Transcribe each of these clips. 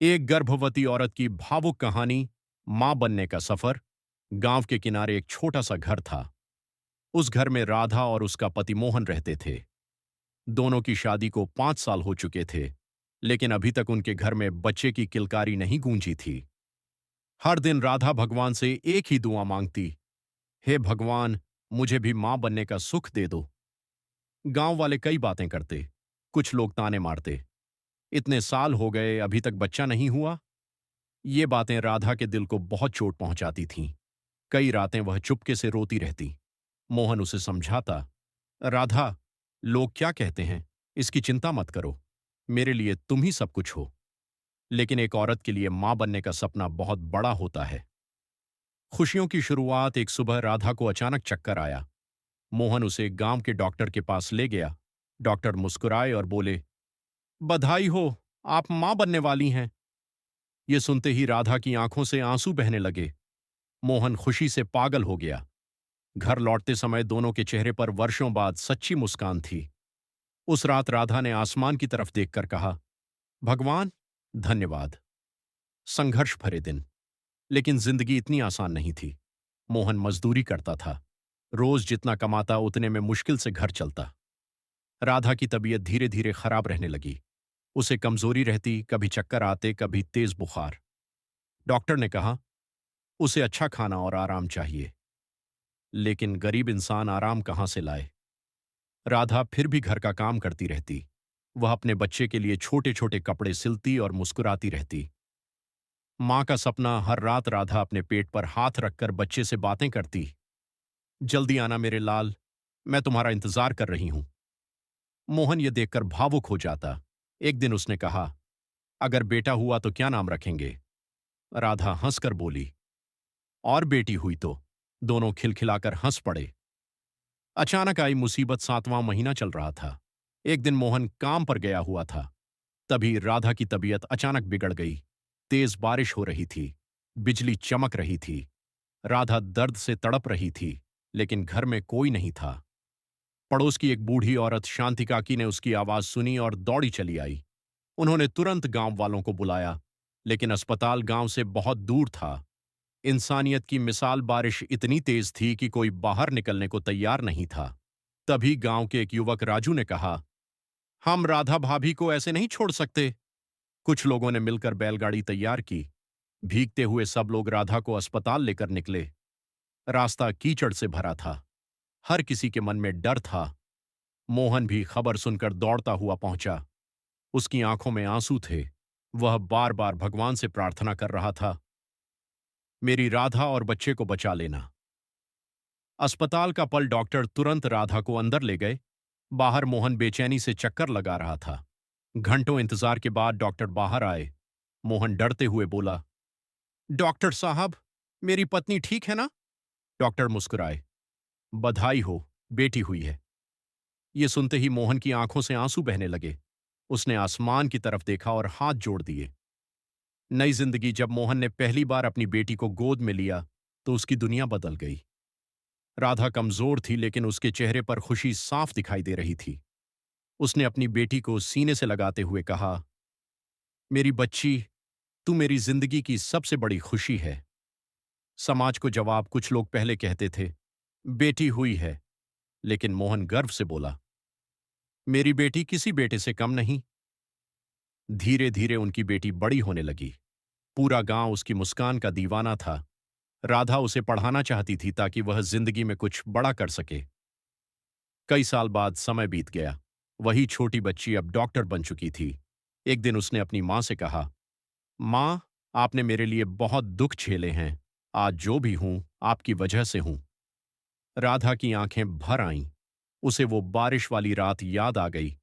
एक गर्भवती औरत की भावुक कहानी। मां बनने का सफर। गांव के किनारे एक छोटा सा घर था। उस घर में राधा और उसका पति मोहन रहते थे। दोनों की शादी को 5 साल हो चुके थे, लेकिन अभी तक उनके घर में बच्चे की किलकारी नहीं गूंजी थी। हर दिन राधा भगवान से एक ही दुआ मांगती, हे भगवान, मुझे भी मां बनने का सुख दे दो। गांव वाले कई बातें करते, कुछ लोग ताने मारते, इतने साल हो गए अभी तक बच्चा नहीं हुआ। ये बातें राधा के दिल को बहुत चोट पहुंचाती थीं। कई रातें वह चुपके से रोती रहती। मोहन उसे समझाता, राधा, लोग क्या कहते हैं, इसकी चिंता मत करो। मेरे लिए तुम ही सब कुछ हो। लेकिन एक औरत के लिए मां बनने का सपना बहुत बड़ा होता है। खुशियों की शुरुआत। एक सुबह राधा को अचानक चक्कर आया। मोहन उसे गांव के डॉक्टर के पास ले गया। डॉक्टर मुस्कुराए और बोले, बधाई हो, आप मां बनने वाली हैं। ये सुनते ही राधा की आंखों से आंसू बहने लगे। मोहन खुशी से पागल हो गया। घर लौटते समय दोनों के चेहरे पर वर्षों बाद सच्ची मुस्कान थी। उस रात राधा ने आसमान की तरफ देखकर कहा, भगवान, धन्यवाद। संघर्ष भरे दिन, लेकिन जिंदगी इतनी आसान नहीं थी। मोहन मजदूरी करता था। रोज जितना कमाता उतने में मुश्किल से घर चलता। राधा की तबीयत धीरे धीरे खराब रहने लगी। उसे कमजोरी रहती, कभी चक्कर आते, कभी तेज बुखार। डॉक्टर ने कहा, उसे अच्छा खाना और आराम चाहिए। लेकिन गरीब इंसान आराम कहां से लाए। राधा फिर भी घर का काम करती रहती। वह अपने बच्चे के लिए छोटे छोटे कपड़े सिलती और मुस्कुराती रहती। मां का सपना। हर रात राधा अपने पेट पर हाथ रखकर बच्चे से बातें करती, जल्दी आना मेरे लाल, मैं तुम्हारा इंतजार कर रही हूं। मोहन ये देखकर भावुक हो जाता। एक दिन उसने कहा, अगर बेटा हुआ तो क्या नाम रखेंगे। राधा हंसकर बोली, और बेटी हुई तो। दोनों खिलखिलाकर हंस पड़े। अचानक आई मुसीबत। 7वां महीना चल रहा था। एक दिन मोहन काम पर गया हुआ था। तभी राधा की तबीयत अचानक बिगड़ गई। तेज बारिश हो रही थी। बिजली चमक रही थी। राधा दर्द से तड़प रही थी, लेकिन घर में कोई नहीं था। पड़ोस की एक बूढ़ी औरत शांति काकी ने उसकी आवाज सुनी और दौड़ी चली आई। उन्होंने तुरंत गांव वालों को बुलाया, लेकिन अस्पताल गांव से बहुत दूर था। इंसानियत की मिसाल। बारिश इतनी तेज थी कि कोई बाहर निकलने को तैयार नहीं था। तभी गांव के एक युवक राजू ने कहा, हम राधा भाभी को ऐसे नहीं छोड़ सकते। कुछ लोगों ने मिलकर बैलगाड़ी तैयार की। भीगते हुए सब लोग राधा को अस्पताल लेकर निकले। रास्ता कीचड़ से भरा था। हर किसी के मन में डर था। मोहन भी खबर सुनकर दौड़ता हुआ पहुंचा। उसकी आंखों में आंसू थे। वह बार बार भगवान से प्रार्थना कर रहा था, मेरी राधा और बच्चे को बचा लेना। अस्पताल का पल। डॉक्टर तुरंत राधा को अंदर ले गए। बाहर मोहन बेचैनी से चक्कर लगा रहा था। घंटों इंतजार के बाद डॉक्टर बाहर आए। मोहन डरते हुए बोला, डॉक्टर साहब, मेरी पत्नी ठीक है ना। डॉक्टर मुस्कुराए, बधाई हो, बेटी हुई है। ये सुनते ही मोहन की आंखों से आंसू बहने लगे। उसने आसमान की तरफ देखा और हाथ जोड़ दिए। नई जिंदगी। जब मोहन ने पहली बार अपनी बेटी को गोद में लिया तो उसकी दुनिया बदल गई। राधा कमजोर थी, लेकिन उसके चेहरे पर खुशी साफ दिखाई दे रही थी। उसने अपनी बेटी को सीने से लगाते हुए कहा, मेरी बच्ची, तू मेरी जिंदगी की सबसे बड़ी खुशी है। समाज को जवाब। कुछ लोग पहले कहते थे, बेटी हुई है, लेकिन मोहन गर्व से बोला, मेरी बेटी किसी बेटे से कम नहीं। धीरे धीरे उनकी बेटी बड़ी होने लगी। पूरा गांव उसकी मुस्कान का दीवाना था। राधा उसे पढ़ाना चाहती थी ताकि वह जिंदगी में कुछ बड़ा कर सके। कई साल बाद समय बीत गया। वही छोटी बच्ची अब डॉक्टर बन चुकी थी। एक दिन उसने अपनी मां से कहा, मां, आपने मेरे लिए बहुत दुख झेले हैं। आज जो भी हूं, आपकी वजह से हूं। राधा की आंखें भर आईं। उसे वो बारिश वाली रात याद आ गई,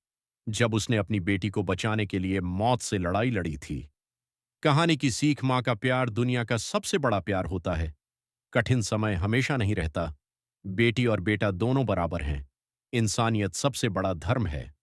जब उसने अपनी बेटी को बचाने के लिए मौत से लड़ाई लड़ी थी। कहानी की सीख। मां का प्यार दुनिया का सबसे बड़ा प्यार होता है। कठिन समय हमेशा नहीं रहता। बेटी और बेटा दोनों बराबर हैं। इंसानियत सबसे बड़ा धर्म है।